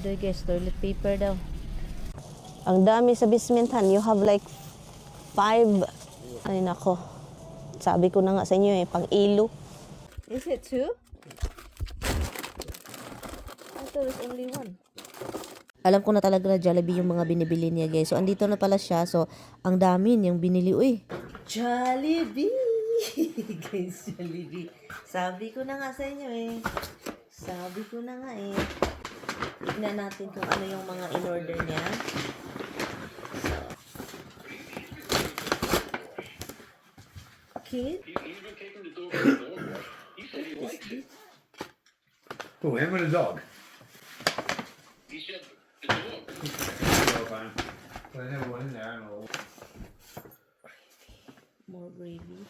Adoy guys, toilet paper daw. Ang dami sa basement, han. You have like 5. Ay nako. Sabi ko na nga sa inyo pang ilo. Is it 2? I thought it was only 1. Alam ko na talaga na Jollibee yung mga binibili niya guys. So andito na pala siya. So ang dami niyang binili. Uy, Jollibee! Guys, Jollibee. Sabi ko na nga sa inyo Sabi ko na nga Tignan natin kung ano yung mga in-order niya. So, kid? Oh, him and a dog. He said the dog. I never went in there. I don't know. More gravy.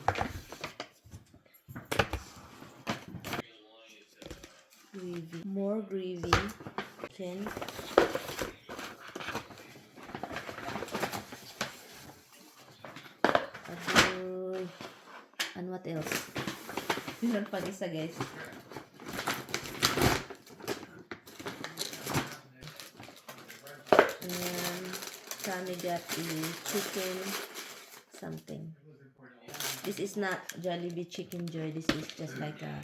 More gravy. Chicken. Adoy. And what else? Meron pag isa guys. And Sammy got the chicken something. This is not Jollibee Chicken Joy. This is just like a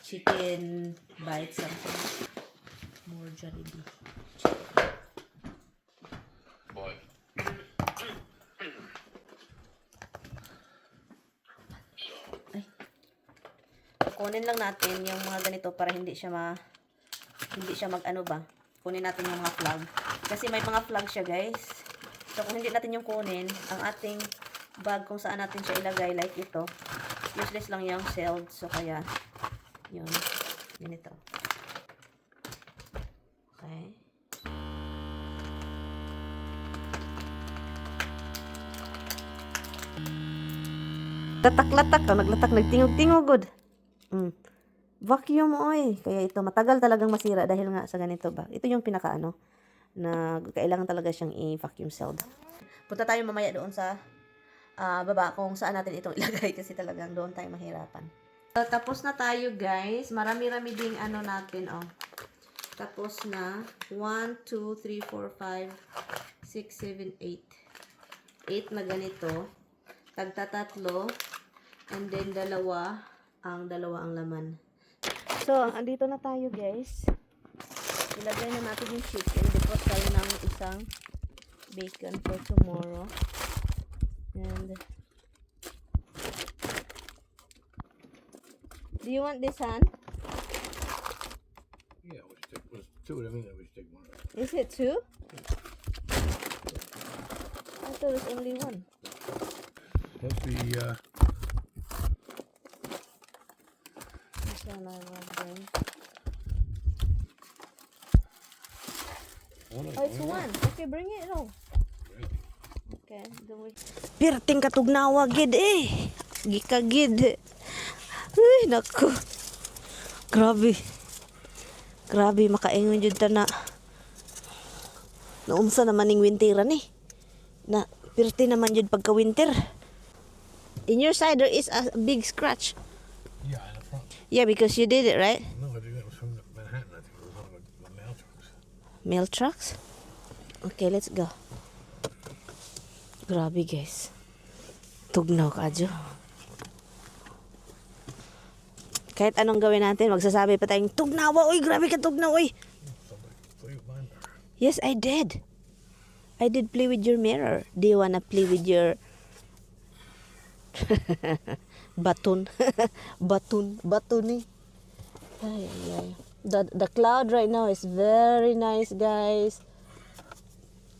chicken bite something. More Jollibee. Boy. Ay. Kunin lang natin yung mga ganito para hindi siya mag ano ba. Kunin natin yung mga flag. Kasi may mga flag siya guys. So kung hindi natin yung kunin, ang ating bag kung saan natin siya ilagay like ito, useless lang yung sealed. So kaya yun, ganito. Okay. Latak-latak, naglatak, nagtingog-tingog good. Vacuum kaya ito matagal talagang masira dahil nga sa ganito ba. Ito yung pinaka na kailangan talaga siyang i-vacuum sealed. Punta tayo mamaya doon sa baba kung saan natin itong ilagay kasi talagang doon tayo mahirapan. So, tapos na tayo guys. Marami-rami ding natin Tapos na 1, 2, 3, 4, 5, 6, 7, 8. 8 na ganito. Tagta-tatlo. And then dalawa ang laman. So, andito na tayo guys. Ilagay na natin yung chicken. Depot tayo ng isang bacon for tomorrow. And do you want this, Han? Yeah, we'll stick 2 of them in there. We stick 1 of them. Is it 2? I thought it was only 1. Supposed to be, This one I love them. Oh, it's 1. Okay, bring it all. Okay, do we... Pirting katugnawa gid Gikagid. Ay, naku. Grabe. Grabe, makaingon jud ta na. Naunsa naman ning winter Na, pirti naman jud pagka-winter. In your side, there is a big scratch. yeah, in the front. Yeah, because you did it, right? No, I think that was from Manhattan. I think it was one of the mail trucks. Mail trucks? Okay, let's go. Grabe, guys. Tugnaw ka, Jo. Kahit anong gawin natin, magsasabi pa tayong, tugnawa, uy, grabe ka tugnaw, uy. Somebody play with my mirror. Yes, I did. I did play with your mirror. Do you wanna play with your baton? Baton eh. Ay, ay, ay. The cloud right now is very nice, guys.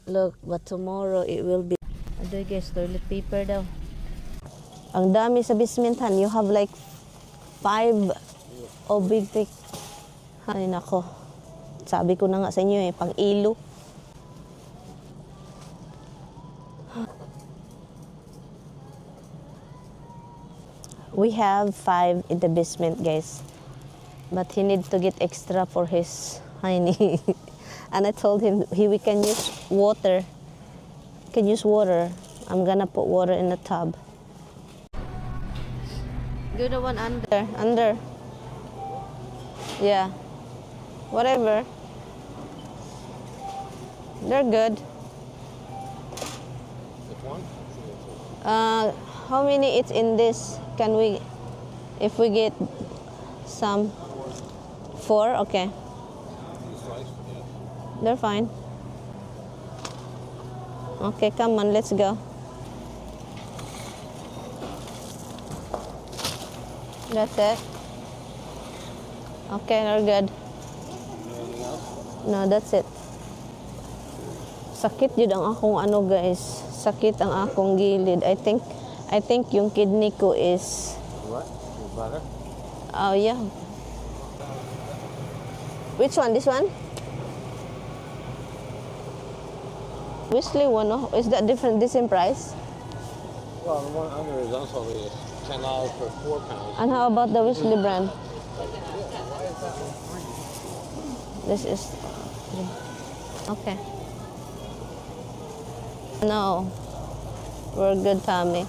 Look, but tomorrow it will be. Adoy guys, toilet paper daw. Ang dami sa basement, han. You have like 5 big thick. Ay nako. Sabi ko na nga sa inyo pang ilo. We have 5 in the basement, guys. But he needs to get extra for his honey. And I told him we can use water. Can use water. I'm gonna put water in the tub. Do the one under. Yeah. Whatever. They're good. Which one? How many it's in this? Can we, if we get some? 4? Okay. You sliced? Yeah. They're fine. Okay, come on, let's go. That's it. Okay, they're good. Anything else? No, that's it. Sakit yun ang akong ano guys. Sakit ang akong gilid. I think yung kidney ko is, What? Your butter? oh yeah. Which one? This one? Whistly one, no? Is that different, this in price? Well, the one under is also the $10 for 4 pounds. And how about the Whistly brand? This is, okay. No, we're good, Tommy.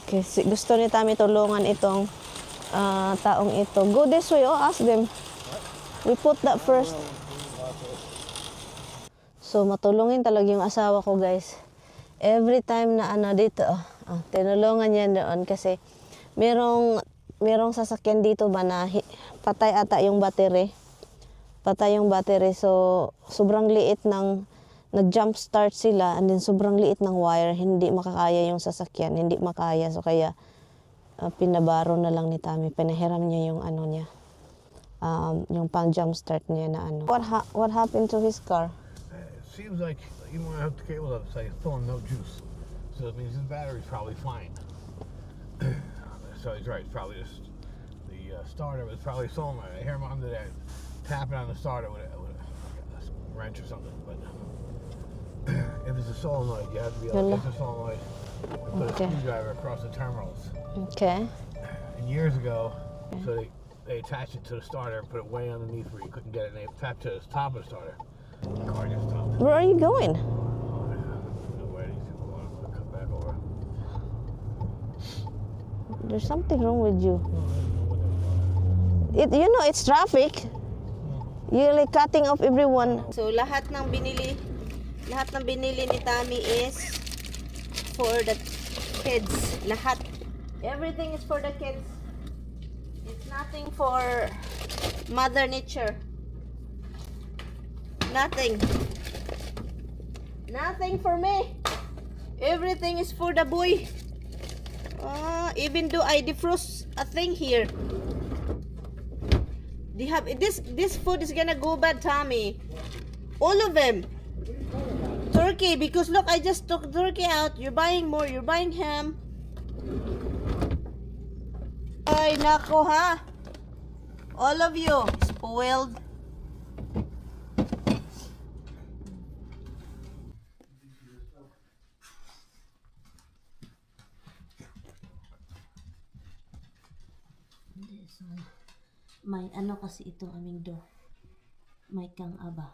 Okay, gusto ni Tommy tulungan itong taong ito. Go this way, oh, ask them. We put that first. So, matulungin talaga yung asawa ko, guys. Every time na ano dito, tinulungan niya doon kasi merong sasakyan dito ba na patay ata yung battery. Patay yung battery. So, sobrang liit ng nag-jump start sila and then sobrang liit ng wire. Hindi makakaya yung sasakyan. Hindi makaya. So, kaya pinabaro na lang ni Tommy. Pinahiram niya yung ano niya. Yung pang jump start niya na ano. What happened to his car? It seems like even when I hooked the cable up, it's like it's pulling no juice. So it means his battery's probably fine. So he's right. It's probably just the starter was probably solenoid. I hear him under there tapping on the starter with a wrench or something. But if it's a solenoid, you have to be able to get the solenoid and put a screwdriver across the terminals. Okay. And years ago, so they attached it to the starter and put it way underneath where you couldn't get it. And they tapped to the top of the starter. The car just stopped. Where are you going? Where these people want to come back over. There's something wrong with you. You know, it's traffic. You're like cutting off everyone. So, lahat ng binili ni Tommy is for the kids. Lahat. Everything is for the kids. It's nothing for Mother Nature. Nothing. Nothing for me. Everything is for the boy. Even though I defrost a thing here. They have this food is gonna go bad, Tommy. All of them. Turkey, because look, I just took turkey out. You're buying more. You're buying ham. Ay, nako ha. All of you spoiled. May ano kasi ito aming do. May kang aba.